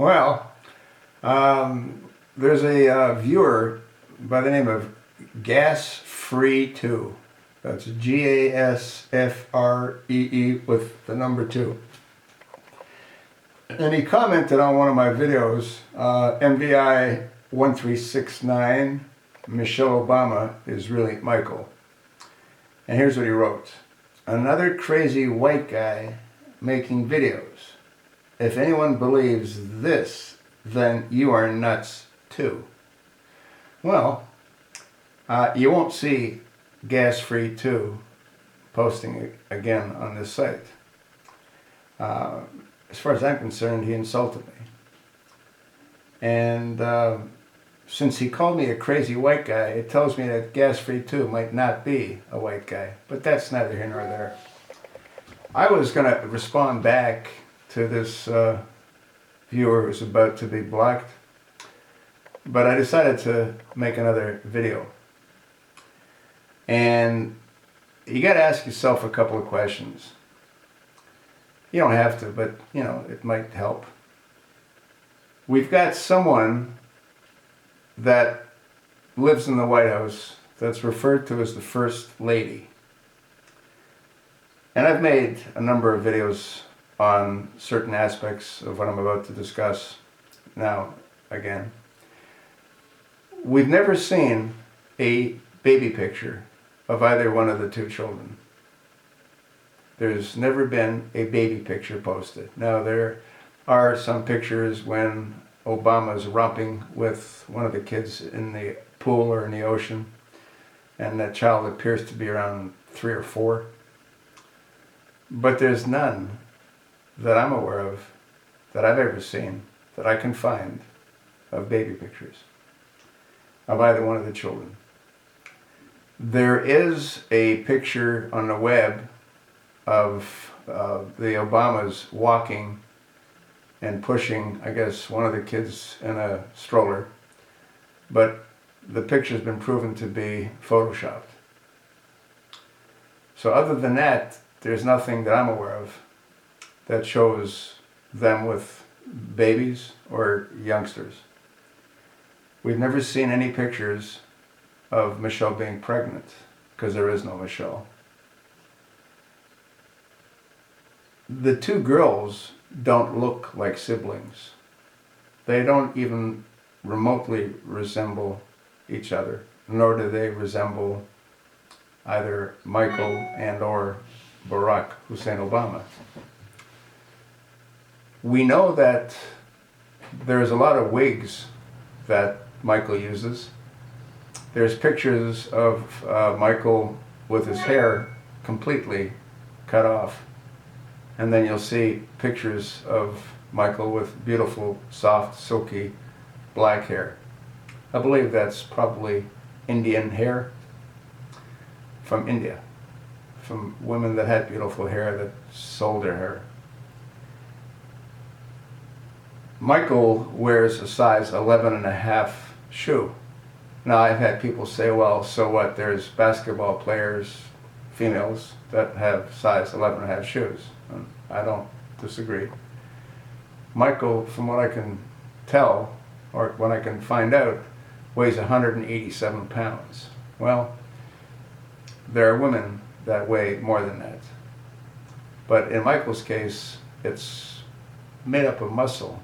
Well, there's a viewer by the name of Gasfree2. That's Gasfree with the number 2. And he commented on one of my videos, MVI 1369, Michelle Obama is really Michael. And here's what he wrote. Another crazy white guy making videos. If anyone believes this, then you are nuts too. Well, you won't see Gasfree2 posting again on this site. As far as I'm concerned, he insulted me. And since he called me a crazy white guy, it tells me that Gasfree2 might not be a white guy. But that's neither here nor there. I was going to respond back to this viewer who's about to be blocked, but I decided to make another video. And you got to ask yourself a couple of questions. You don't have to, but you know, it might help. We've got someone that lives in the White House that's referred to as the First Lady. And I've made a number of videos on certain aspects of what I'm about to discuss now again. We've never seen a baby picture of either one of the two children. There's never been a baby picture posted. Now there are some pictures when Obama's romping with one of the kids in the pool or in the ocean, and that child appears to be around 3 or 4. But there's none that I'm aware of, that I've ever seen, that I can find, of baby pictures of either one of the children. There is a picture on the web of the Obamas walking and pushing, I guess, one of the kids in a stroller, but the picture's been proven to be photoshopped. So other than that, there's nothing that I'm aware of that shows them with babies or youngsters. We've never seen any pictures of Michelle being pregnant, because there is no Michelle. The two girls don't look like siblings. They don't even remotely resemble each other, nor do they resemble either Michael and or Barack Hussein Obama. We know that there's a lot of wigs that Michael uses. There's pictures of Michael with his hair completely cut off. And then you'll see pictures of Michael with beautiful, soft, silky, black hair. I believe that's probably Indian hair from India, from women that had beautiful hair that sold their hair. Michael wears a size 11.5 shoe. Now I've had people say, well, so what, there's basketball players, females, that have size 11.5 shoes. And I don't disagree. Michael, from what I can tell, or what I can find out, weighs 187 pounds. Well, there are women that weigh more than that. But in Michael's case, it's made up of muscle,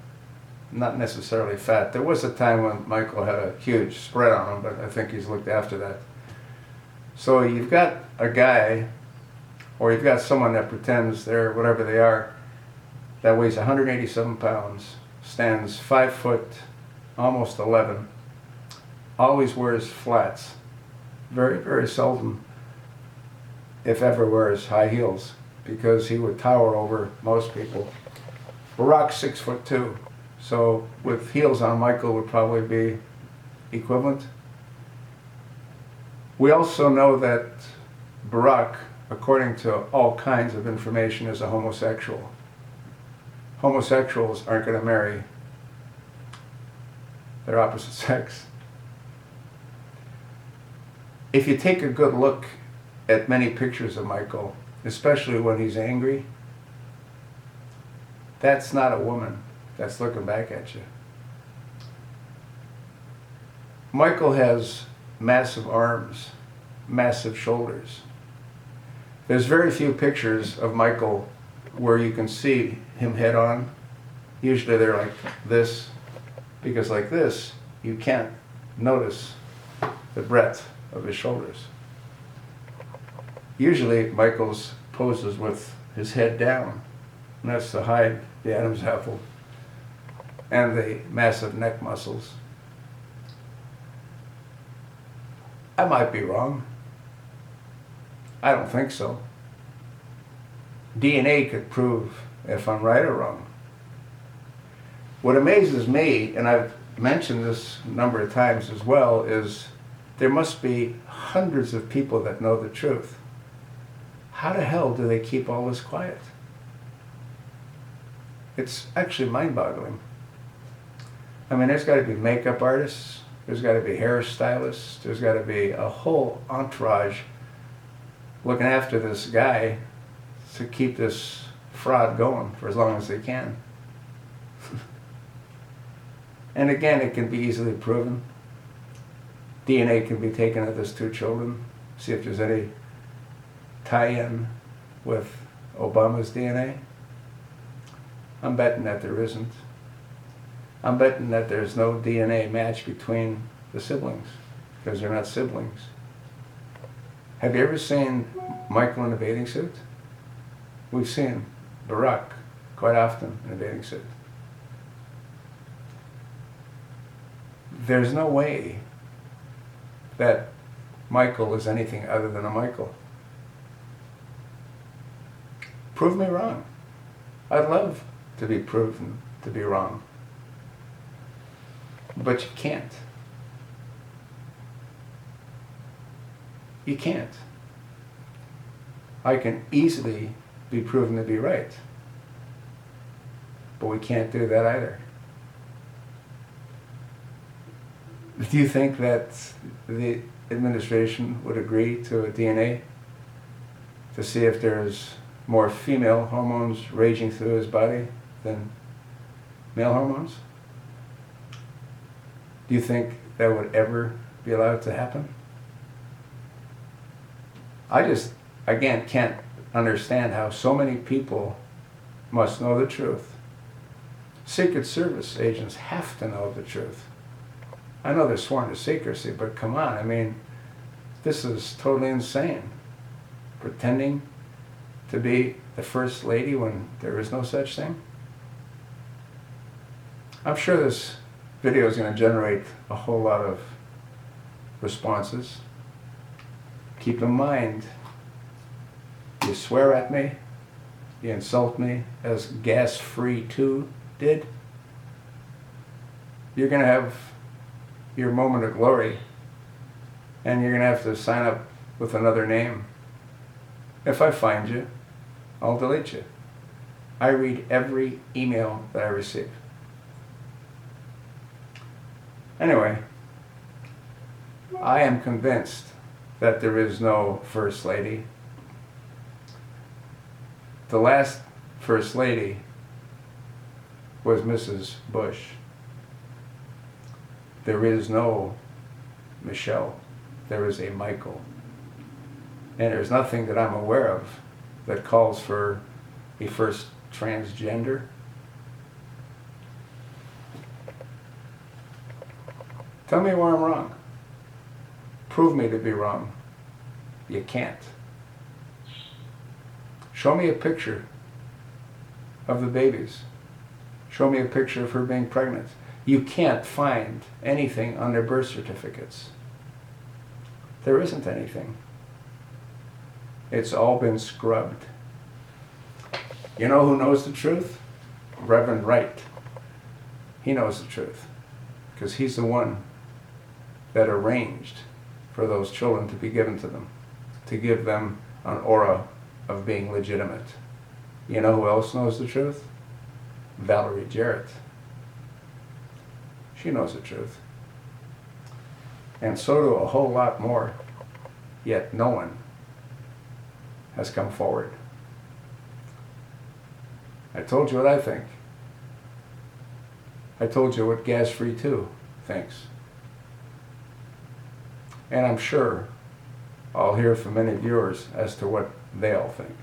not necessarily fat. There was a time when Michael had a huge spread on him, but I think he's looked after that. So you've got a guy, or you've got someone that pretends they're whatever they are, that weighs 187 pounds, stands 5 foot, almost 11, always wears flats, very, very seldom, if ever, wears high heels, because he would tower over most people. Barack's 6'2", so with heels on, Michael would probably be equivalent. We also know that Barack, according to all kinds of information, is a homosexual. Homosexuals aren't going to marry their opposite sex. If you take a good look at many pictures of Michael, especially when he's angry, that's not a woman. that's looking back at you. Michael has massive arms, massive shoulders. There's very few pictures of Michael where you can see him head on. Usually they're like this, because like this, you can't notice the breadth of his shoulders. Usually Michael's poses with his head down, and that's to hide the Adam's apple and the massive neck muscles. I might be wrong. I don't think so. DNA could prove if I'm right or wrong. What amazes me, and I've mentioned this a number of times as well, is there must be hundreds of people that know the truth. How the hell do they keep all this quiet? It's actually mind-boggling. I mean, there's got to be makeup artists, there's got to be hairstylists, there's got to be a whole entourage looking after this guy to keep this fraud going for as long as they can. And again, it can be easily proven. DNA can be taken of those two children, see if there's any tie-in with Obama's DNA. I'm betting that there isn't. I'm betting that there's no DNA match between the siblings, because they're not siblings. Have you ever seen Michael in a bathing suit? We've seen Barack quite often in a bathing suit. There's no way that Michael is anything other than a Michael. Prove me wrong. I'd love to be proven to be wrong. But you can't. You can't. I can easily be proven to be right. But we can't do that either. Do you think that the administration would agree to a DNA to see if there's more female hormones raging through his body than male hormones? Do you think that would ever be allowed to happen? I just, again, can't understand how so many people must know the truth. Secret Service agents have to know the truth. I know they're sworn to secrecy, but come on, I mean, this is totally insane. Pretending to be the First Lady when there is no such thing. I'm sure this video is going to generate a whole lot of responses. Keep in mind, you swear at me, you insult me, as Gas Free 2 did, you're going to have your moment of glory, and you're going to have to sign up with another name. If I find you, I'll delete you. I read every email that I receive. Anyway, I am convinced that there is no First Lady. The last First Lady was Mrs. Bush. There is no Michelle. There is a Michael. And there's nothing that I'm aware of that calls for a first transgender. Tell me where I'm wrong. Prove me to be wrong. You can't. Show me a picture of the babies. Show me a picture of her being pregnant. You can't find anything on their birth certificates. There isn't anything. It's all been scrubbed. You know who knows the truth? Reverend Wright. He knows the truth, because he's the one that arranged for those children to be given to them, to give them an aura of being legitimate. You know who else knows the truth? Valerie Jarrett. She knows the truth. And so do a whole lot more, yet no one has come forward. I told you what I think. I told you what Gas Free 2 thinks. And I'm sure I'll hear from many viewers as to what they all think.